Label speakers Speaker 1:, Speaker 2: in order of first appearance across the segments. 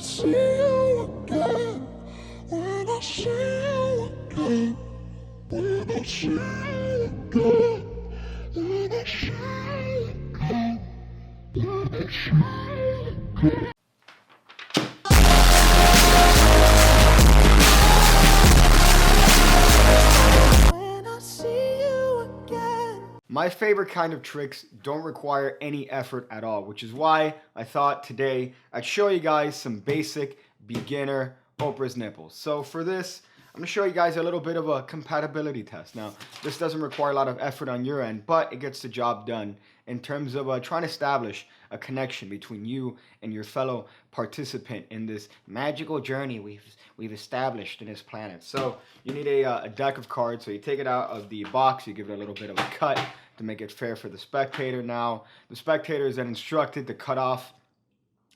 Speaker 1: see you again, when I see you again, when I see you again, when I see you again, when I see you again.
Speaker 2: My favorite kind of tricks don't require any effort at all, which is why I thought today I'd show you guys some basic beginner Oprah's nipples. So for this, I'm going to show you guys a little bit of a compatibility test. Now, this doesn't require a lot of effort on your end, but it gets the job done in terms of trying to establish a connection between you and your fellow participant in this magical journey we've established in this planet. So you need a deck of cards. So you take it out of the box, you give it a little bit of a cut to make it fair for the spectator. Now, the spectator is then instructed to cut off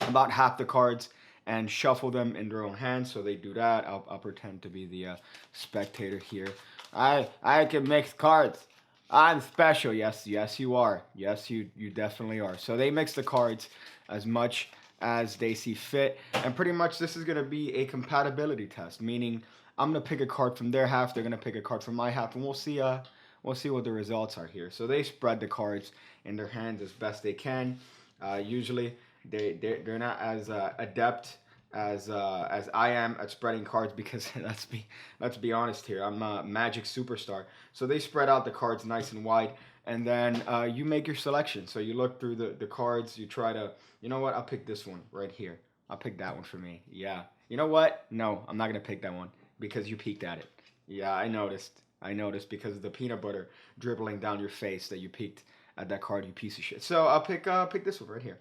Speaker 2: about half the cards and shuffle them in their own hands. So they do that. I'll pretend to be the spectator here. I can mix cards. I'm special. Yes, you are. Yes, you definitely are. So they mix the cards as much as they see fit. And pretty much this is going to be a compatibility test, meaning I'm going to pick a card from their half. They're going to pick a card from my half, and we'll see what the results are here. So they spread the cards in their hands as best they can. Usually they're not as adept as I am at spreading cards, because let's be honest here, I'm a magic superstar. So they spread out the cards nice and wide, and then you make your selection. So you look through the cards, you try to, you know what, I'll pick this one right here. I'll pick that one for me. Yeah. You know what? No, I'm not gonna pick that one because you peeked at it. Yeah, I noticed because of the peanut butter dribbling down your face that you peeked at that card, you piece of shit. So I'll pick this one right here.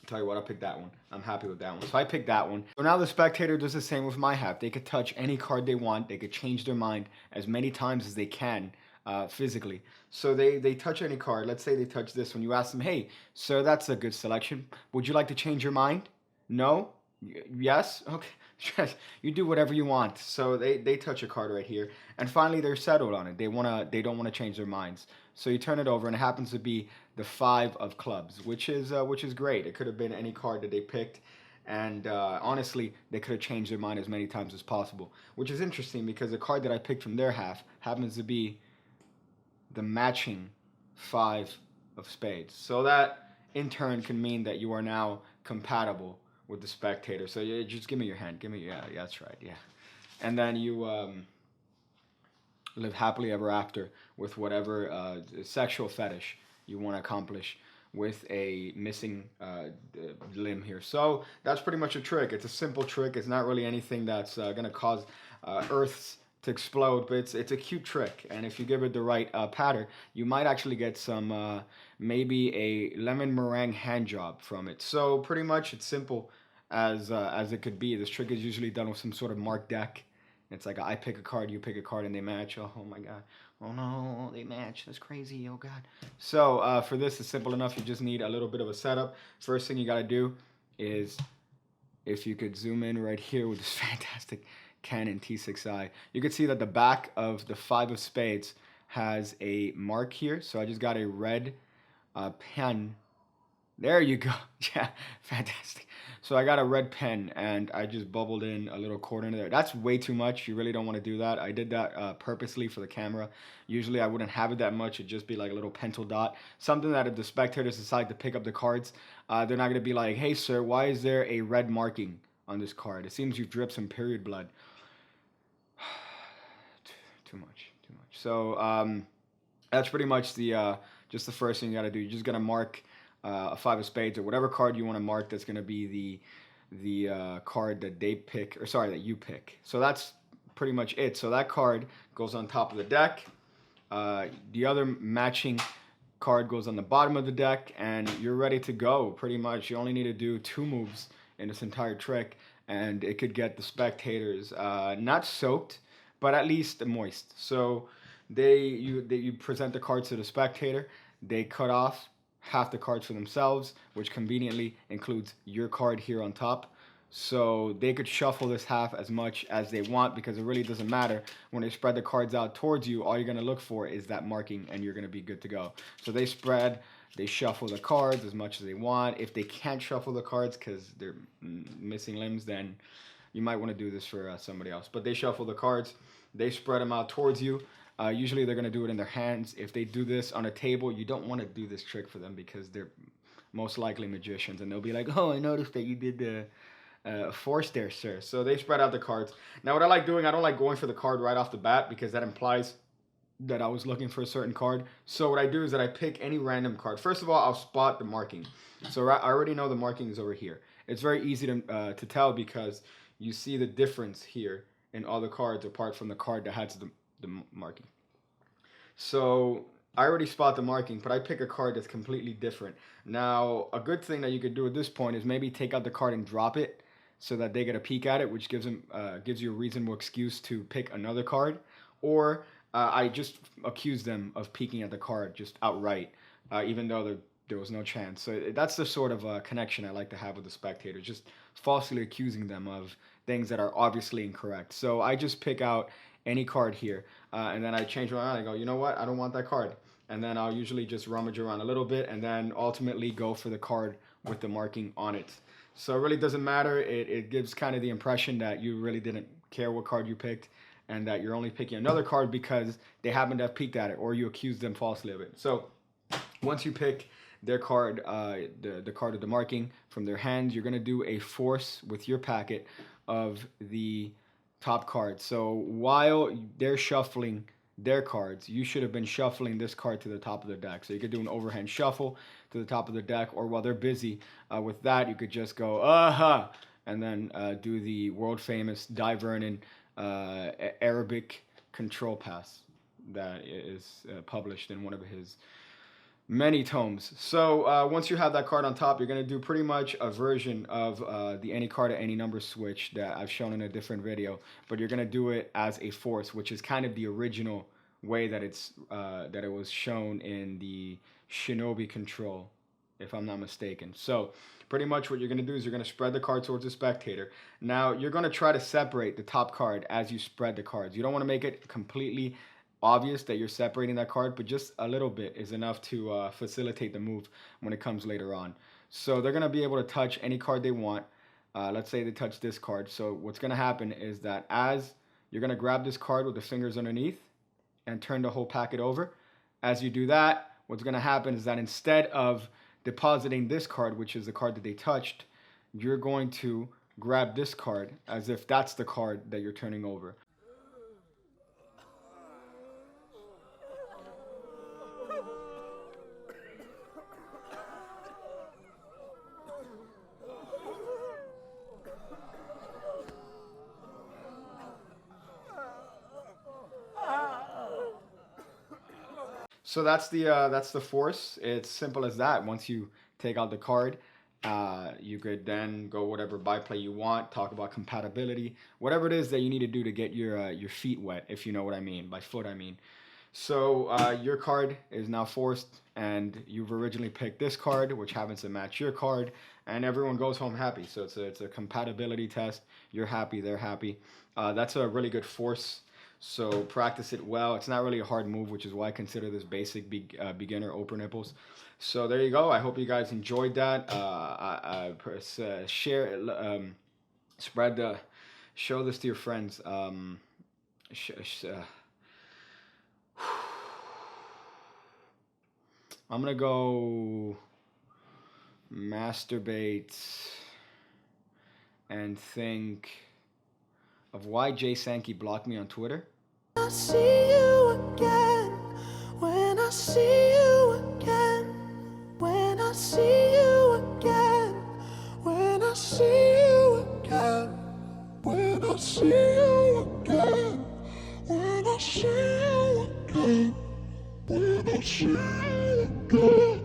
Speaker 2: Tell you what, I'll pick that one. I'm happy with that one. So I picked that one. So now the spectator does the same with my half. They could touch any card they want. They could change their mind as many times as they can physically. So they touch any card. Let's say they touch this one. You ask them, hey, sir, that's a good selection. Would you like to change your mind? No? Yes? Okay. You do whatever you want. So they touch a card right here, and finally they're settled on it. They don't want to change their minds. So you turn it over, and it happens to be the 5 of clubs, which is great. It could have been any card that they picked, and honestly, they could have changed their mind as many times as possible, which is interesting because the card that I picked from their half happens to be the matching 5 of spades. So that in turn can mean that you are now compatible with the spectator. So you just give me your hand. Yeah, that's right. Yeah. And then you live happily ever after with whatever sexual fetish you want to accomplish with a missing limb here. So that's pretty much a trick. It's a simple trick. It's not really anything that's going to cause Earths to explode, but it's a cute trick. And if you give it the right pattern, you might actually get some maybe a lemon meringue hand job from it. So pretty much it's simple as it could be. This trick is usually done with some sort of marked deck. It's like I pick a card, you pick a card, and they match. Oh my god. Oh no, they match. That's crazy. Oh god. So for this, it's simple enough. You just need a little bit of a setup. First thing you got to do is, if you could zoom in right here with this fantastic Canon T6i, you can see that the back of the 5 of spades has a mark here. So I just got a red pen. There you go. Yeah, fantastic. So I got a red pen, and I just bubbled in a little corner there. That's way too much. You really don't want to do that. I did that purposely for the camera. Usually I wouldn't have it that much. It'd just be like a little pencil dot. Something that if the spectators decide to pick up the cards, they're not going to be like, hey, sir, why is there a red marking on this card? It seems you've dripped some period blood. Too much. So that's pretty much the just the first thing you got to do. You're just going to mark a 5 of spades or whatever card you want to mark. That's going to be the card that they pick, or sorry, that you pick. So that's pretty much it. So that card goes on top of the deck. The other matching card goes on the bottom of the deck, and you're ready to go. Pretty much, you only need to do 2 moves in this entire trick, and it could get the spectators not soaked, but at least moist. So you present the cards to the spectator. They cut off half the cards for themselves, which conveniently includes your card here on top. So they could shuffle this half as much as they want, because it really doesn't matter. When they spread the cards out towards you, all you're going to look for is that marking, and you're going to be good to go. So they spread They shuffle the cards as much as they want. If they can't shuffle the cards because they're missing limbs, then you might want to do this for somebody else. But they shuffle the cards. They spread them out towards you. Usually they're going to do it in their hands. If they do this on a table, you don't want to do this trick for them because they're most likely magicians. And they'll be like, oh, I noticed that you did the force there, sir. So they spread out the cards. Now, what I like doing, I don't like going for the card right off the bat because that implies that I was looking for a certain card. So what I do is that I pick any random card. First of all, I'll spot the marking. So I already know the marking is over here. It's very easy to tell because you see the difference here in all the cards apart from the card that has the marking. So I already spot the marking, but I pick a card that's completely different. Now, a good thing that you could do at this point is maybe take out the card and drop it so that they get a peek at it, which gives you a reasonable excuse to pick another card. Or I just accuse them of peeking at the card just outright, even though there was no chance. So that's the sort of connection I like to have with the spectators, just falsely accusing them of things that are obviously incorrect. So I just pick out any card here, and then I change my mind. I go, you know what? I don't want that card. And then I'll usually just rummage around a little bit and then ultimately go for the card with the marking on it. So it really doesn't matter. It gives kind of the impression that you really didn't care what card you picked and that you're only picking another card because they happen to have peeked at it or you accuse them falsely of it. So once you pick their card, the card of the marking from their hand, you're going to do a force with your packet of the top card. So while they're shuffling their cards, you should have been shuffling this card to the top of the deck. So you could do an overhand shuffle to the top of the deck, or while they're busy with that, you could just go, aha, and then do the world famous Di Vernon Arabic control pass that is published in one of his many tomes. So once you have that card on top, you're going to do pretty much a version of the any card at any number switch that I've shown in a different video, but you're going to do it as a force, which is kind of the original way that it was shown in the Shinobi control, if I'm not mistaken. So pretty much what you're going to do is you're going to spread the card towards the spectator. Now you're going to try to separate the top card as you spread the cards. You don't want to make it completely obvious that you're separating that card, but just a little bit is enough to facilitate the move when it comes later on. So they're going to be able to touch any card they want. Let's say they touch this card. So what's going to happen is that as you're going to grab this card with the fingers underneath and turn the whole packet over. As you do that, what's going to happen is that instead of depositing this card, which is the card that they touched, you're going to grab this card as if that's the card that you're turning over. So that's the force. It's simple as that. Once you take out the card, you could then go whatever byplay you want, talk about compatibility, whatever it is that you need to do to get your feet wet, if you know what I mean. By foot, I mean. So your card is now forced, and you've originally picked this card, which happens to match your card, and everyone goes home happy. So it's a compatibility test. You're happy, they're happy. That's a really good force. So practice it well. It's not really a hard move, which is why I consider this basic beginner upper nipples. So there you go. I hope you guys enjoyed that. Share, show this to your friends. I'm gonna go masturbate and think of why Jay Sankey blocked me on Twitter.
Speaker 1: I see you again, when I see you again, when I see you again, when I see you again, when I see you again, when I see you again, when I see you again.